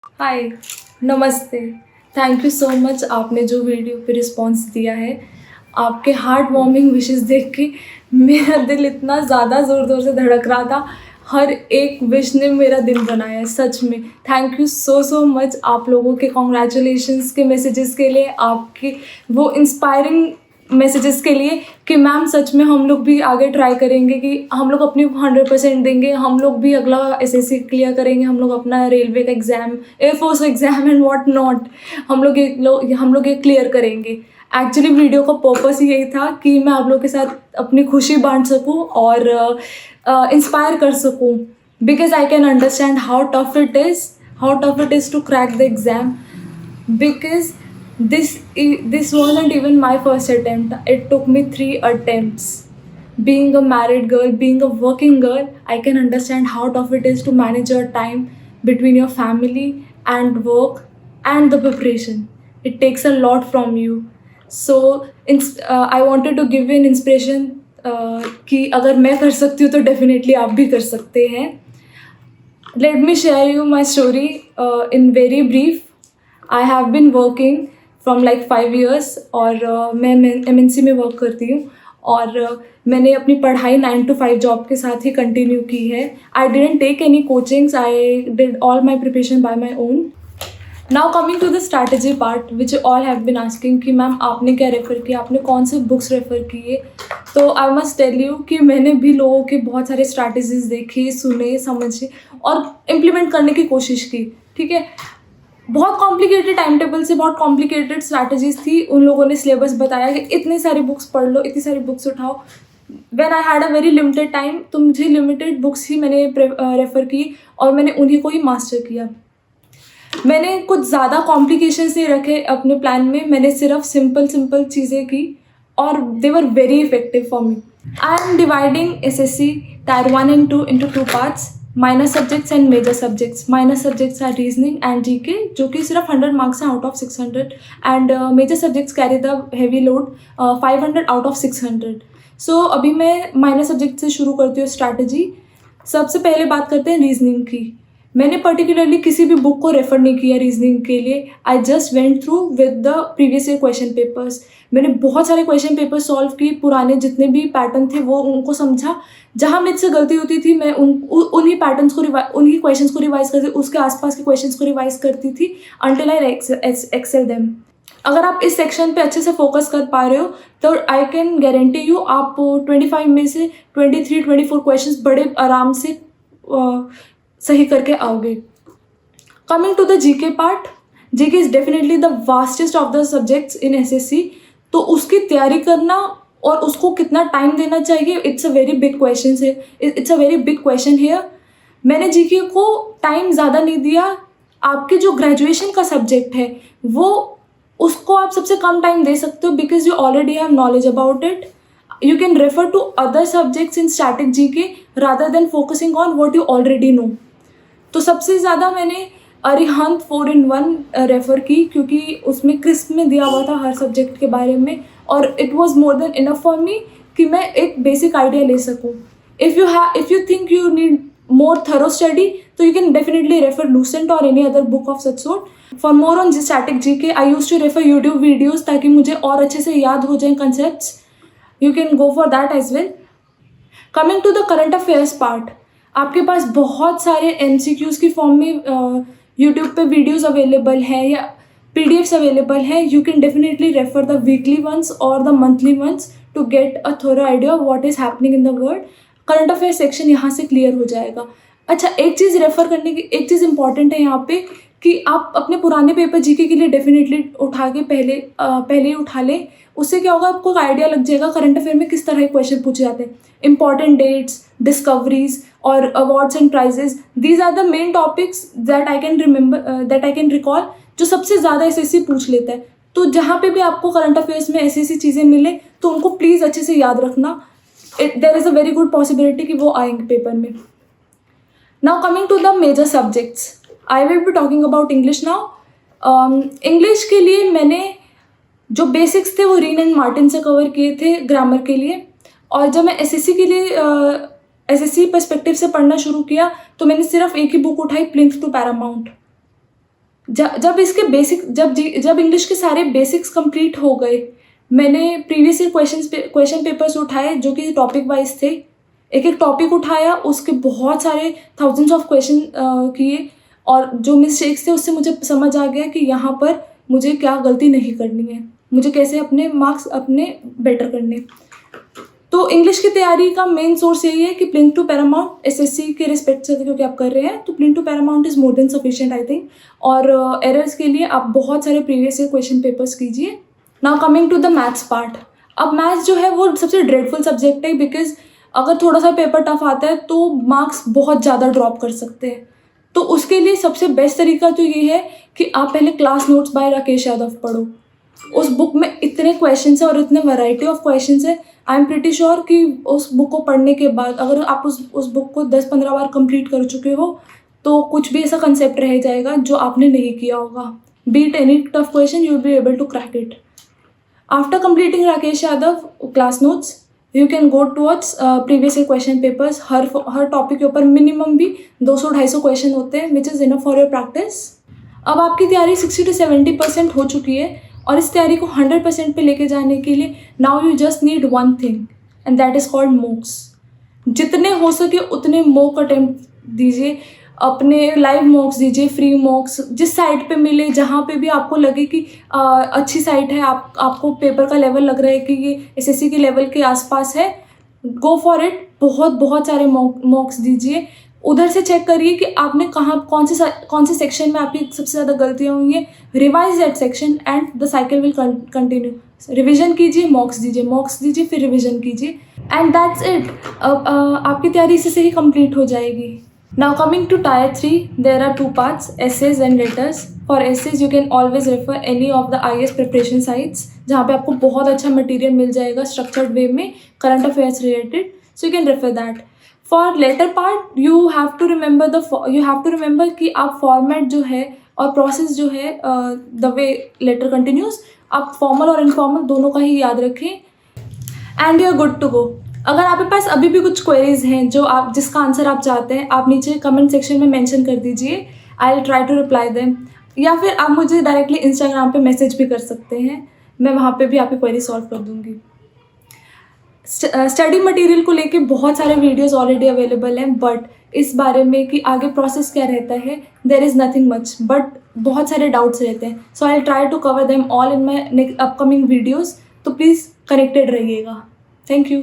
हाय, नमस्ते। Thank you so much आपने जो वीडियो पे रिस्पॉन्स दिया है। आपके हार्ट वार्मिंग विशेस देख के मेरा दिल इतना ज़्यादा ज़ोर-ज़ोर से धड़क रहा था। हर एक विश ने मेरा दिन बनाया है, सच में। थैंक यू सो मच आप लोगों के कांग्रेचुलेशंस के मैसेजेस के लिए, आपके वो इंस्पायरिंग मैसेजेस के लिए कि मैम सच में हम लोग भी आगे ट्राई करेंगे, कि हम लोग अपनी 100% देंगे, हम लोग भी अगला एसएससी क्लियर करेंगे, हम लोग अपना रेलवे का exam, air force exam and what not, हम लोग ये क्लियर करेंगे। एक्चुअली वीडियो का पर्पस यही था कि मैं आप लोग के साथ अपनी खुशी बांट सकूं और इंस्पायर कर सकूं, because I can understand how tough it is to crack the exam, because this wasn't even my first attempt. It took me 3 attempts. Being a married girl, being a working girl, I can understand how tough it is to manage your time between your family and work and the preparation. It takes a lot from you. So I wanted to give you an inspiration कि अगर मैं कर सकती हूँ तो definitely आप भी कर सकते हैं. Let me share you my story in very brief. I have been working from like 5 years और मैं MNC में वर्क करती हूँ और मैंने अपनी पढ़ाई 9 to 5 जॉब के साथ ही कंटिन्यू की है. I didn't take any coachings, I did all my preparation by my own. Now coming to the strategy part which all have been asking कि मैम आपने क्या रेफ़र किया, आपने कौन से बुक्स रेफ़र किए. तो आई मस्ट टेल यू कि मैंने भी लोगों के बहुत सारे स्ट्रैटेजीज देखे, सुने, समझे और इम्प्लीमेंट करने की कोशिश की. ठीक है, बहुत कॉम्प्लिकेटेड टाइम टेबल से, बहुत कॉम्प्लिकेटेड स्ट्रैटेजीज थी. उन लोगों ने सिलेबस बताया कि इतनी सारी बुक्स पढ़ लो, इतनी सारी बुक्स उठाओ. When I had a very limited time, तो मुझे लिमिटेड बुक्स ही मैंने रेफ़र की और मैंने उन्हीं को ही मास्टर किया. मैंने कुछ ज़्यादा कॉम्प्लिकेशंस नहीं रखे अपने प्लान में, मैंने सिर्फ सिंपल चीज़ें की और they were very effective for me. I am dividing SSC Tier 1 and 2 into 2 parts, minor subjects and major subjects. Minor subjects are reasoning and GK, जो कि सिर्फ 100 मार्क्स हैं out of 600, and major subjects carry the heavy load 500 out of 600. So अभी मैं minor subject से शुरू करती हूँ स्ट्रैटेजी. सबसे पहले बात करते हैं रीजनिंग की. मैंने पर्टिकुलरली किसी भी बुक को रेफ़र नहीं किया रीजनिंग के लिए. I just went through with the previous year question papers. मैंने बहुत सारे क्वेश्चन पेपर सॉल्व किए, पुराने जितने भी पैटर्न थे वो उनको समझा. जहाँ मुझसे गलती होती थी मैं उन्हीं पैटर्न्स को उन्हीं क्वेश्चंस को रिवाइज करती, उसके आसपास के क्वेश्चंस को रिवाइज करती थी अंटिल आई एक्सेल देम. अगर आप इस सेक्शन पे अच्छे से फोकस कर पा रहे हो तो आई कैन गारंटी यू आप 25 में से 23-24 क्वेश्चंस बड़े आराम से सही करके आओगे. Coming to the GK part, GK is definitely the vastest of the subjects in SSC. तो उसकी तैयारी करना और उसको कितना टाइम देना चाहिए, it's a very big question है. It's a very big question here. मैंने GK को टाइम ज़्यादा नहीं दिया. आपके जो ग्रेजुएशन का सब्जेक्ट है वो उसको आप सबसे कम टाइम दे सकते हो, because you already have knowledge about it. You can refer to other subjects in static GK rather than focusing on what you already know. तो सबसे ज़्यादा मैंने अरिहंत 4-in-1 रेफ़र की, क्योंकि उसमें क्रिस्प में दिया हुआ था हर सब्जेक्ट के बारे में और it was more than enough for me कि मैं एक बेसिक आइडिया ले सकूँ. If you think you need more thorough study, so you can definitely refer Lucent or any other book of such sort. For more on static GK, I used to refer YouTube videos ताकि मुझे और अच्छे से याद हो जाएं concepts. You can go for that as well. Coming to the current affairs part, आपके पास बहुत सारे MCQs की फॉर्म में YouTube पे वीडियोज़ अवेलेबल हैं या PDFs अवेलेबल हैं. You can definitely refer the weekly ones or the monthly ones to get a thorough idea of what is happening in the world. Current affair section यहाँ से clear हो जाएगा. अच्छा, एक चीज़ refer करने की, एक चीज़ इंपॉर्टेंट है यहाँ पे कि आप अपने पुराने पेपर GK के लिए डेफिनेटली उठा के पहले ही उठा लें. उससे क्या होगा, आपको आइडिया लग जाएगा करंट अफेयर में किस तरह के क्वेश्चन पूछे जाते हैं. इंपॉर्टेंट डेट्स, डिस्कवरीज और awards and prizes, these are the main topics that I can recall, जो सबसे ज़्यादा SSC पूछ लेता है. तो जहाँ पे भी आपको करंट अफेयर्स में ऐसी चीज़ें मिले तो उनको प्लीज़ अच्छे से याद रखना. There is a very good possibility कि वो आएंगे पेपर में. Now coming to the major subjects, I will be talking about English now. English के लिए मैंने जो बेसिक्स थे वो रीन एंड मार्टिन से कवर किए थे ग्रामर के लिए. और जब मैं SSC के लिए SSC पर्सपेक्टिव से पढ़ना शुरू किया तो मैंने सिर्फ एक ही बुक उठाई, प्लिंथ टू पैरामाउंट. जब इंग्लिश के सारे बेसिक्स कंप्लीट हो गए, मैंने प्रीवियस ईयर क्वेश्चन पेपर्स उठाए जो कि टॉपिक वाइज थे। एक एक टॉपिक उठाया, उसके बहुत सारे थाउजेंड्स ऑफ क्वेश्चन किए, और जो मिस्टेक्स थे उससे मुझे समझ आ गया कि यहाँ पर मुझे क्या गलती नहीं करनी है, मुझे कैसे अपने मार्क्स अपने बेटर करने। तो इंग्लिश की तैयारी का मेन सोर्स यही है कि प्लिंथ टू पैरामाउंट एसएससी के रिस्पेक्ट से क्योंकि आप कर रहे हैं, तो Plinth to Paramount is more than sufficient I think. और एरर्स के लिए आप बहुत सारे प्रीवियस ईयर क्वेश्चन पेपर्स कीजिए। Now coming to the maths part. अब मैथ्स जो है वो सबसे ड्रेडफुल सब्जेक्ट है, बिकॉज अगर थोड़ा सा पेपर टफ आता है तो मार्क्स बहुत ज़्यादा ड्रॉप कर सकते हैं। तो उसके लिए सबसे बेस्ट तरीका तो ये है कि आप पहले class notes by Rakesh Yadav पढ़ो। उस बुक में इतने क्वेश्चंस हैं और इतने वैरायटी ऑफ क्वेश्चंस है। आई एम प्रिटी श्योर कि उस बुक को पढ़ने के बाद अगर आप उस बुक को 10-15 बार कंप्लीट कर चुके हो तो कुछ भी ऐसा कंसेप्ट रह जाएगा जो आपने नहीं किया होगा। Be it any tough question, you will be able to crack it. After completing Rakesh Yadav class notes, you can go towards previous year question papers. हर टॉपिक के ऊपर मिनिमम भी 200-250 क्वेश्चन होते हैं, which is enough for your practice. अब आपकी तैयारी 60 to 70% हो चुकी है, और इस तैयारी को 100% पे लेके जाने के लिए now you just need one thing, and that is called मॉक्स। जितने हो सके उतने मॉक अटेम्प्ट दीजिए, अपने लाइव मॉक्स दीजिए, फ्री मॉक्स, जिस साइट पे मिले, जहाँ पे भी आपको लगे कि अच्छी साइट है, आपको पेपर का लेवल लग रहा है कि ये एसएससी के लेवल के आसपास है, गो फॉर इट। बहुत सारे मॉक्स दीजिए। उधर से चेक करिए कि आपने कौन से सेक्शन में आपकी सबसे ज़्यादा गलतियाँ हुई हैं। Revise that section and the cycle will continue. Revision कीजिए, मॉक्स दीजिए, फिर रिवीजन कीजिए, एंड दैट्स इट। आपकी तैयारी इसी से ही कंप्लीट हो जाएगी। Now coming to tier 3, there are 2 parts, essays and letters. For essays you can always refer any of the IAS preparation sites जहाँ पे आपको बहुत अच्छा मटेरियल मिल जाएगा स्ट्रक्चर्ड वे में, current affairs related, so you can refer that. For letter part you have to remember कि आप format जो है और प्रोसेस जो है, द वे लेटर कंटिन्यूज, आप फॉर्मल और इनफॉर्मल दोनों का ही याद रखें, and you are good to go. अगर आपके पास अभी भी कुछ क्वेरीज हैं जिसका आंसर आप चाहते हैं, आप नीचे कमेंट सेक्शन में मेंशन कर दीजिए, I will try to reply them. या फिर आप मुझे डायरेक्टली इंस्टाग्राम पे मैसेज भी कर सकते हैं, मैं वहाँ पे भी आपकी क्वेरी सॉल्व कर दूँगी। स्टडी मटेरियल को लेके बहुत सारे वीडियोस ऑलरेडी अवेलेबल हैं, बट इस बारे में कि आगे प्रोसेस क्या रहता है, there is nothing much, but बहुत सारे डाउट्स रहते हैं। So I will try to cover them all in my upcoming videos, तो प्लीज़ कनेक्टेड रहिएगा। Thank you.